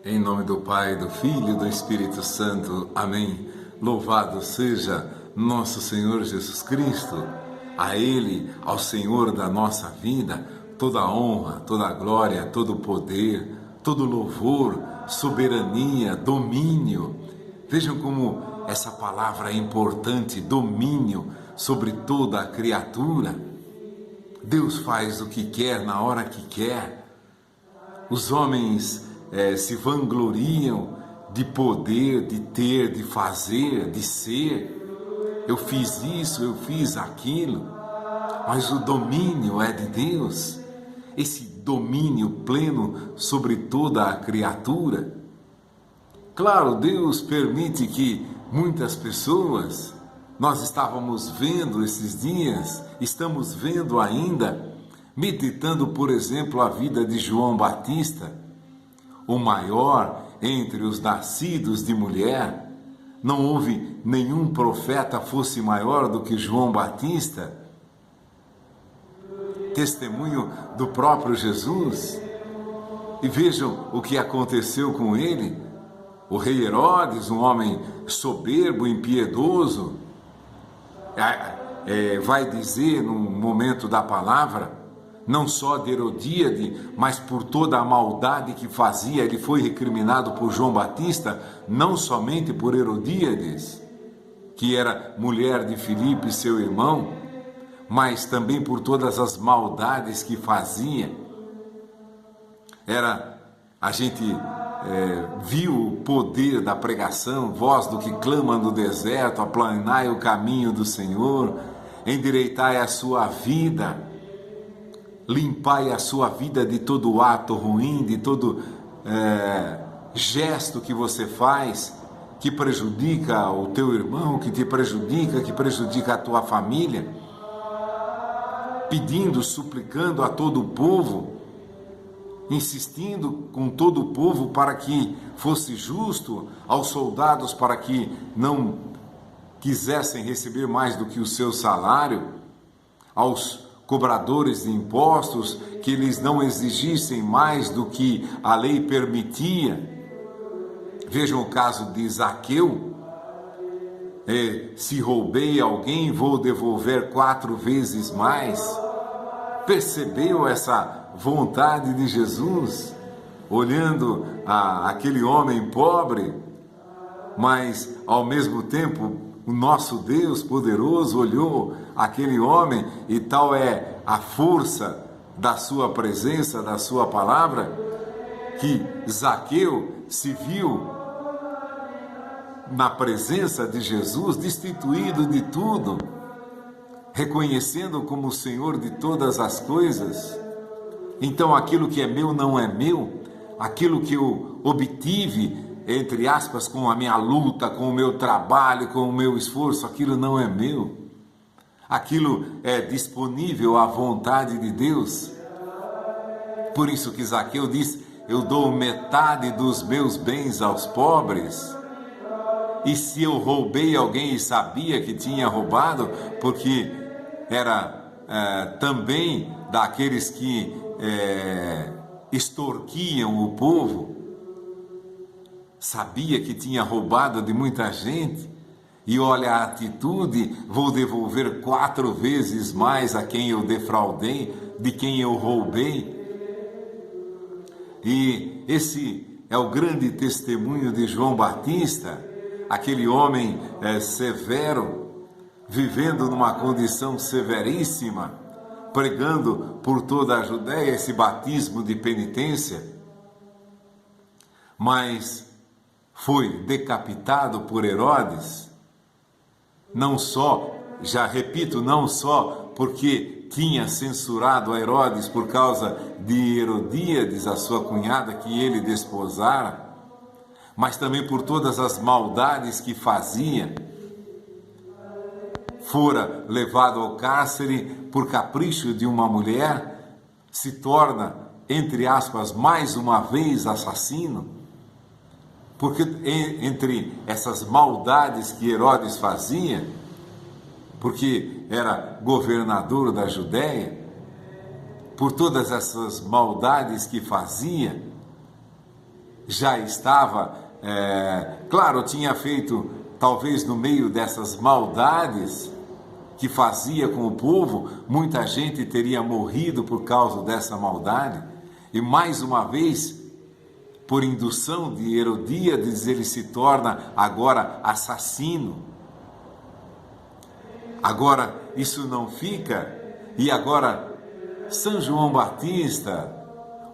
Em nome do Pai, do Filho e do Espírito Santo. Amém. Louvado seja nosso Senhor Jesus Cristo. A Ele, ao Senhor da nossa vida, toda a honra, toda a glória, todo o poder, todo o louvor, soberania, domínio. Vejam como essa palavra é importante, domínio sobre toda a criatura. Deus faz o que quer, na hora que quer. Os homens se vangloriam de poder, de ter, de fazer, de ser. Eu fiz isso, eu fiz aquilo, mas o domínio é de Deus. Esse domínio pleno sobre toda a criatura. Claro, Deus permite que muitas pessoas, nós estávamos vendo esses dias, estamos vendo ainda, meditando, por exemplo, a vida de João Batista, o maior entre os nascidos de mulher. Não houve nenhum profeta fosse maior do que João Batista, testemunho do próprio Jesus. E vejam o que aconteceu com ele. O rei Herodes, um homem soberbo, impiedoso, vai dizer no momento da palavra, não só de Herodíade, mas por toda a maldade que fazia. Ele foi recriminado por João Batista, não somente por Herodíades, que era mulher de Filipe, seu irmão, mas também por todas as maldades que fazia. A gente viu o poder da pregação, voz do que clama no deserto, aplanai o caminho do Senhor, endireitai a sua vida, limpai a sua vida de todo ato ruim, de todo gesto que você faz, que prejudica o teu irmão, que te prejudica, que prejudica a tua família, pedindo, suplicando a todo o povo, insistindo com todo o povo para que fosse justo, aos soldados para que não quisessem receber mais do que o seu salário, aos cobradores de impostos, que eles não exigissem mais do que a lei permitia. Vejam o caso de Zaqueu. Se roubei alguém, vou devolver 4 vezes mais. Percebeu essa vontade de Jesus, olhando aquele homem pobre, mas ao mesmo tempo o nosso Deus poderoso olhou aquele homem, e tal é a força da sua presença, da sua palavra, que Zaqueu se viu na presença de Jesus, destituído de tudo, reconhecendo como o Senhor de todas as coisas. Então aquilo que é meu não é meu, aquilo que eu obtive, entre aspas, com a minha luta, com o meu trabalho, com o meu esforço, aquilo não é meu. Aquilo é disponível à vontade de Deus. Por isso que Zaqueu diz, eu dou metade dos meus bens aos pobres. E se eu roubei alguém e sabia que tinha roubado, porque era também daqueles que extorquiam o povo, sabia que tinha roubado de muita gente, e olha a atitude, vou devolver 4 vezes mais a quem eu defraudei, de quem eu roubei. E esse é o grande testemunho de João Batista, aquele homem severo, vivendo numa condição severíssima, pregando por toda a Judéia esse batismo de penitência, mas foi decapitado por Herodes, não só, já repito, não só porque tinha censurado a Herodes por causa de Herodíades, a sua cunhada, que ele desposara, mas também por todas as maldades que fazia. Fora levado ao cárcere por capricho de uma mulher, se torna, entre aspas, mais uma vez assassino. Porque entre essas maldades que Herodes fazia, porque era governador da Judéia, por todas essas maldades que fazia, já estava, claro, tinha feito, talvez no meio dessas maldades que fazia com o povo, muita gente teria morrido por causa dessa maldade, e mais uma vez, por indução de Herodíades, ele se torna agora assassino. Agora, isso não fica, e agora, São João Batista,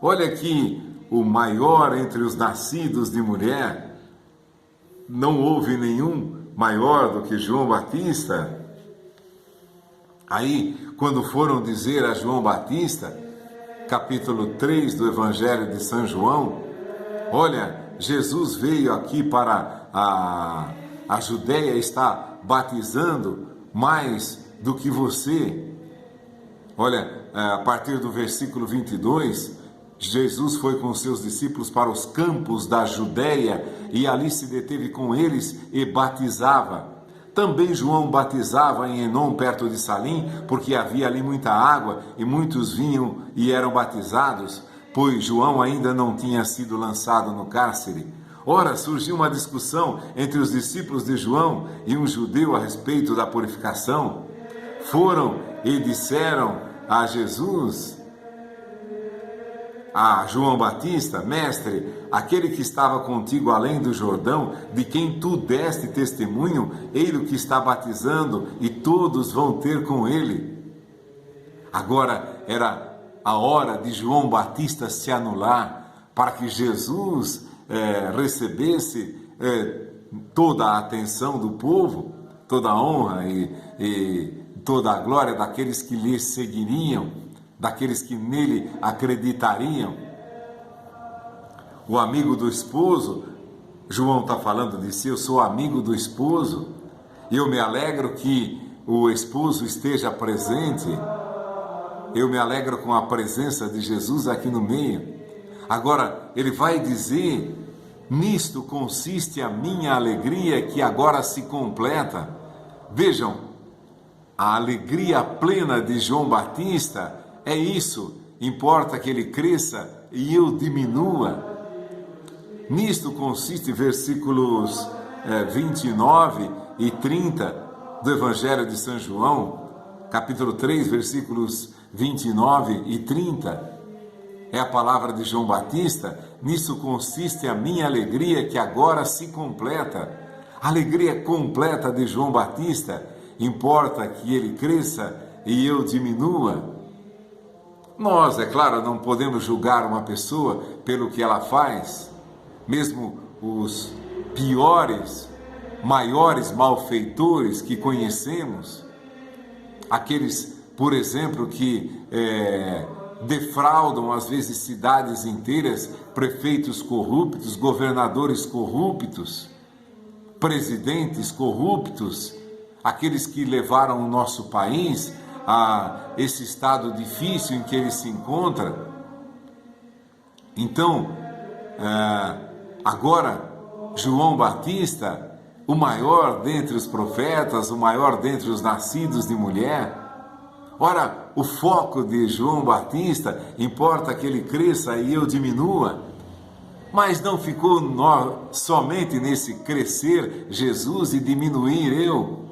olha aqui, o maior entre os nascidos de mulher, não houve nenhum maior do que João Batista. Aí, quando foram dizer a João Batista, capítulo 3 do Evangelho de São João, olha, Jesus veio aqui para a Judéia, está batizando mais do que você. Olha, a partir do versículo 22, Jesus foi com seus discípulos para os campos da Judéia e ali se deteve com eles e batizava. Também João batizava em Enom, perto de Salim, porque havia ali muita água e muitos vinham e eram batizados, pois João ainda não tinha sido lançado no cárcere. Ora, surgiu uma discussão entre os discípulos de João e um judeu a respeito da purificação. Foram e disseram a Jesus, a João Batista: Mestre, aquele que estava contigo além do Jordão, de quem tu deste testemunho, ele que está batizando e todos vão ter com ele. Agora era a hora de João Batista se anular para que Jesus recebesse toda a atenção do povo, toda a honra e toda a glória daqueles que lhe seguiriam, daqueles que nele acreditariam. O amigo do esposo, João está falando de si, eu sou amigo do esposo, e eu me alegro que o esposo esteja presente, eu me alegro com a presença de Jesus aqui no meio. Agora, ele vai dizer, nisto consiste a minha alegria que agora se completa. Vejam, a alegria plena de João Batista é isso, importa que ele cresça e eu diminua. Nisto consiste versículos 29 e 30 do Evangelho de São João, capítulo 3, versículos 29 e 30. É a palavra de João Batista. Nisso consiste a minha alegria que agora se completa. A alegria completa de João Batista, importa que ele cresça e eu diminua. Nós, é claro, não podemos julgar uma pessoa pelo que ela faz, mesmo os piores, maiores malfeitores que conhecemos, aqueles, por exemplo, que defraudam às vezes cidades inteiras, prefeitos corruptos, governadores corruptos, presidentes corruptos, aqueles que levaram o nosso país a esse estado difícil em que ele se encontra. Então, agora, João Batista, o maior dentre os profetas, o maior dentre os nascidos de mulher. Ora, o foco de João Batista importa que ele cresça e eu diminua. Mas não ficou somente nesse crescer Jesus e diminuir eu.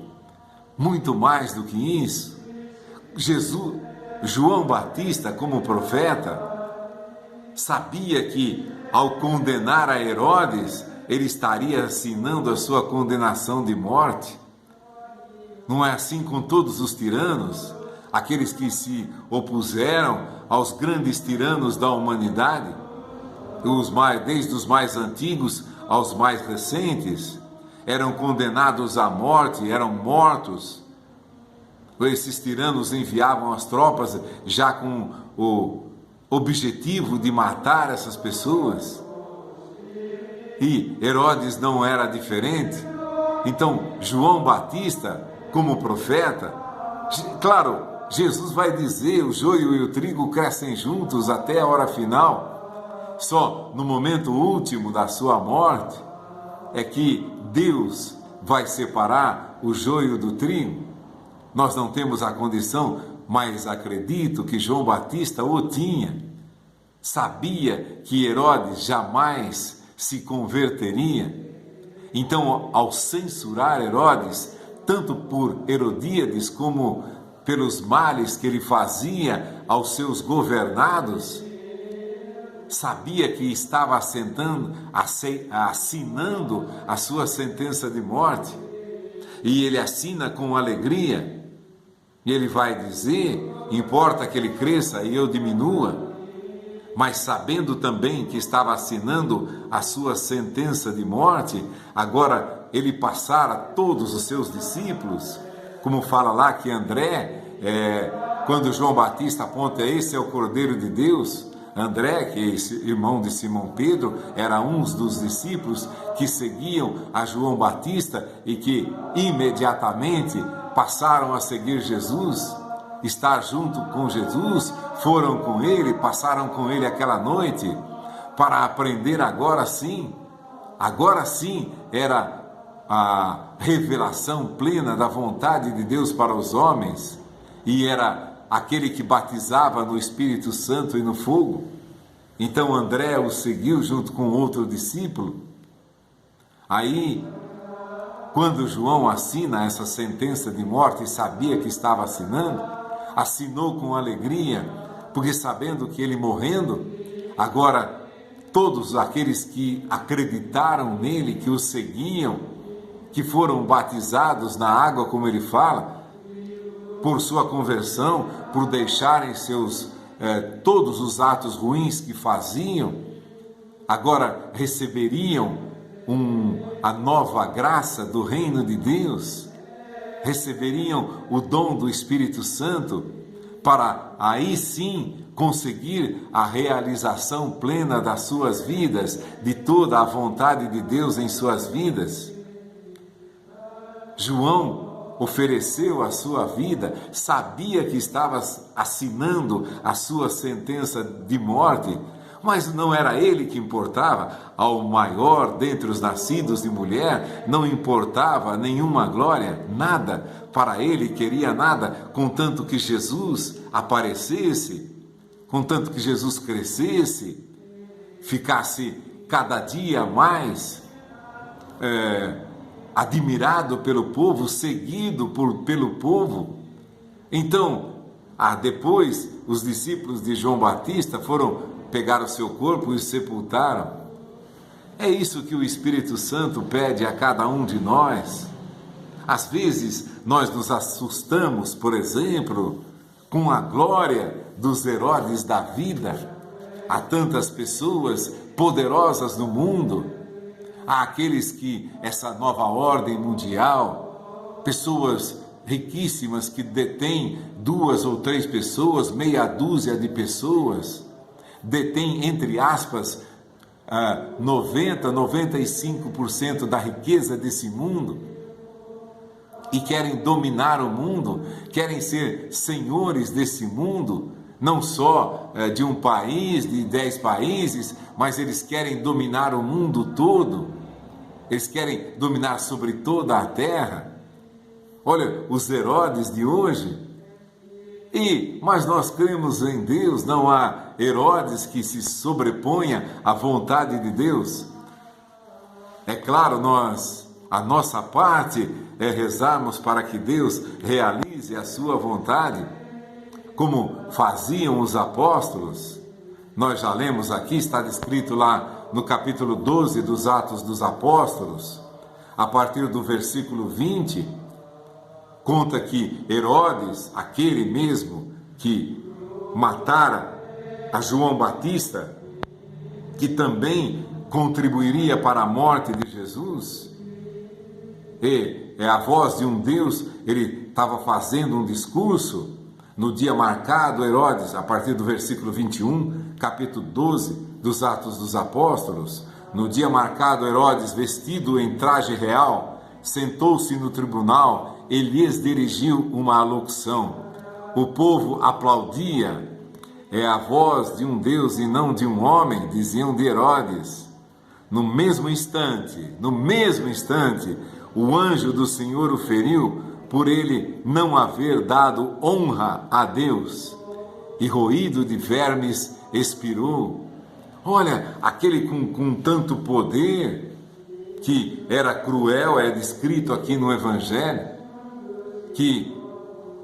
Muito mais do que isso. João Batista, como profeta, sabia que ao condenar a Herodes, ele estaria assinando a sua condenação de morte. Não é assim com todos os tiranos, aqueles que se opuseram aos grandes tiranos da humanidade, desde os mais antigos aos mais recentes, eram condenados à morte, eram mortos. Esses tiranos enviavam as tropas já com o objetivo de matar essas pessoas. E Herodes não era diferente. Então, João Batista, como profeta, claro, Jesus vai dizer, o joio e o trigo crescem juntos até a hora final. Só no momento último da sua morte é que Deus vai separar o joio do trigo. Nós não temos a condição, mas acredito que João Batista o tinha. Sabia que Herodes jamais se converteria. Então, ao censurar Herodes, tanto por Herodíades como pelos males que ele fazia aos seus governados, sabia que estava assinando a sua sentença de morte, e ele assina com alegria, e ele vai dizer: importa que ele cresça e eu diminua, mas sabendo também que estava assinando a sua sentença de morte, agora ele passara a todos os seus discípulos, como fala lá que André, quando João Batista aponta: esse é o Cordeiro de Deus. André, que é irmão de Simão Pedro, era um dos discípulos que seguiam a João Batista e que imediatamente passaram a seguir Jesus, estar junto com Jesus, foram com ele, passaram com ele aquela noite, para aprender agora sim era a revelação plena da vontade de Deus para os homens, e era aquele que batizava no Espírito Santo e no fogo. Então André o seguiu junto com outro discípulo. Aí, quando João assina essa sentença de morte e sabia que estava assinando, assinou com alegria, porque sabendo que ele morrendo, agora todos aqueles que acreditaram nele, que o seguiam, que foram batizados na água, como ele fala, por sua conversão, por deixarem todos os atos ruins que faziam, agora receberiam a nova graça do reino de Deus, receberiam o dom do Espírito Santo, para aí sim conseguir a realização plena das suas vidas, de toda a vontade de Deus em suas vidas. João ofereceu a sua vida, sabia que estava assinando a sua sentença de morte, mas não era ele que importava. Ao maior dentre os nascidos de mulher não importava nenhuma glória, nada, para ele queria nada, contanto que Jesus aparecesse, contanto que Jesus crescesse, ficasse cada dia mais admirado pelo povo, seguido pelo povo. Então, depois, os discípulos de João Batista pegaram o seu corpo e o sepultaram. É isso que o Espírito Santo pede a cada um de nós. Às vezes, nós nos assustamos, por exemplo, com a glória dos Herodes da vida. Há tantas pessoas poderosas no mundo, há aqueles que, essa nova ordem mundial, pessoas riquíssimas que detêm 2 ou 3 pessoas, meia dúzia de pessoas, detêm, entre aspas, 95% da riqueza desse mundo, e querem dominar o mundo, querem ser senhores desse mundo, não só de um país, de 10 países, mas eles querem dominar o mundo todo, eles querem dominar sobre toda a terra. Olha, os Herodes de hoje. Mas nós cremos em Deus, não há Herodes que se sobreponha à vontade de Deus. É claro, a nossa parte é rezarmos para que Deus realize a sua vontade, como faziam os apóstolos. Nós já lemos aqui, está descrito lá no capítulo 12 dos Atos dos Apóstolos, a partir do versículo 20, conta que Herodes, aquele mesmo que matara a João Batista, que também contribuiria para a morte de Jesus, e é a voz de um Deus, ele estava fazendo um discurso no dia marcado. Herodes, a partir do versículo 21, capítulo 12 dos Atos dos Apóstolos, no dia marcado, Herodes, vestido em traje real, sentou-se no tribunal e lhes dirigiu uma alocução. O povo aplaudia. É a voz de um Deus e não de um homem, diziam de Herodes. No mesmo instante, o anjo do Senhor o feriu, por ele não haver dado honra a Deus, e roído de vermes expirou. Olha, aquele com tanto poder, que era cruel, é descrito aqui no Evangelho, que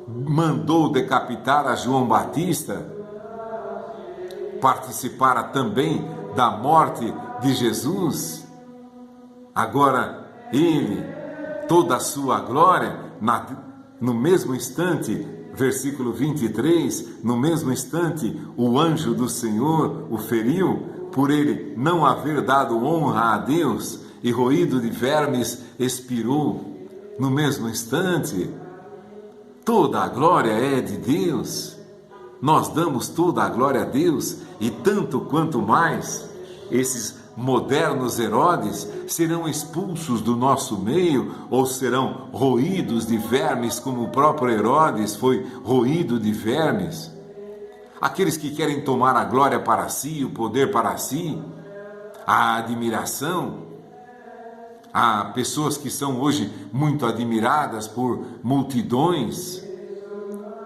mandou decapitar a João Batista, participara também da morte de Jesus. Agora ele, toda a sua glória, no mesmo instante, versículo 23, no mesmo instante o anjo do Senhor o feriu, por ele não haver dado honra a Deus, e roído de vermes expirou. No mesmo instante, toda a glória é de Deus. Nós damos toda a glória a Deus, e tanto quanto mais esses modernos Herodes serão expulsos do nosso meio, ou serão roídos de vermes, como o próprio Herodes foi roído de vermes. Aqueles que querem tomar a glória para si, o poder para si, a admiração. Há pessoas que são hoje muito admiradas por multidões,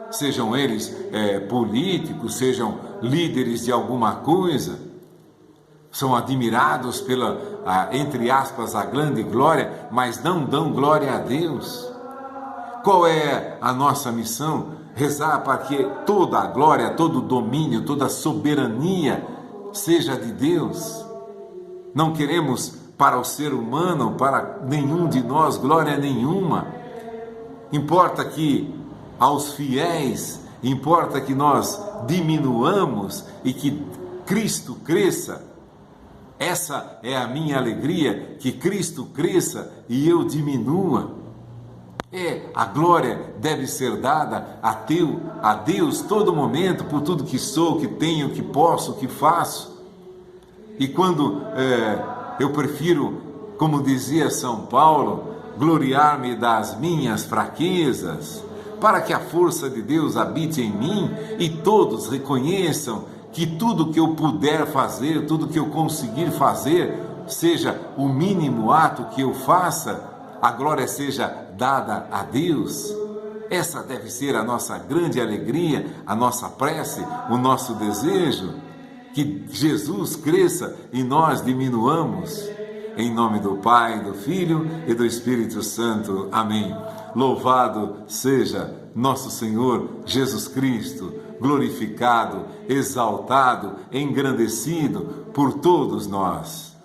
sejam eles políticos, sejam líderes de alguma coisa, são admirados pela, entre aspas, a grande glória, mas não dão glória a Deus. Qual é a nossa missão? Rezar para que toda a glória, todo o domínio, toda a soberania seja de Deus. Não queremos para o ser humano, para nenhum de nós, glória nenhuma. Importa que aos fiéis, importa que nós diminuamos e que Cristo cresça. Essa é a minha alegria, que Cristo cresça e eu diminua. A glória deve ser dada a Deus todo momento, por tudo que sou, que tenho, que posso, que faço. E quando eu prefiro, como dizia São Paulo, gloriar-me das minhas fraquezas, para que a força de Deus habite em mim e todos reconheçam que tudo que eu puder fazer, tudo que eu conseguir fazer, seja o mínimo ato que eu faça, a glória seja dada a Deus. Essa deve ser a nossa grande alegria, a nossa prece, o nosso desejo, que Jesus cresça e nós diminuamos. Em nome do Pai, do Filho e do Espírito Santo. Amém. Louvado seja nosso Senhor Jesus Cristo, glorificado, exaltado, engrandecido por todos nós.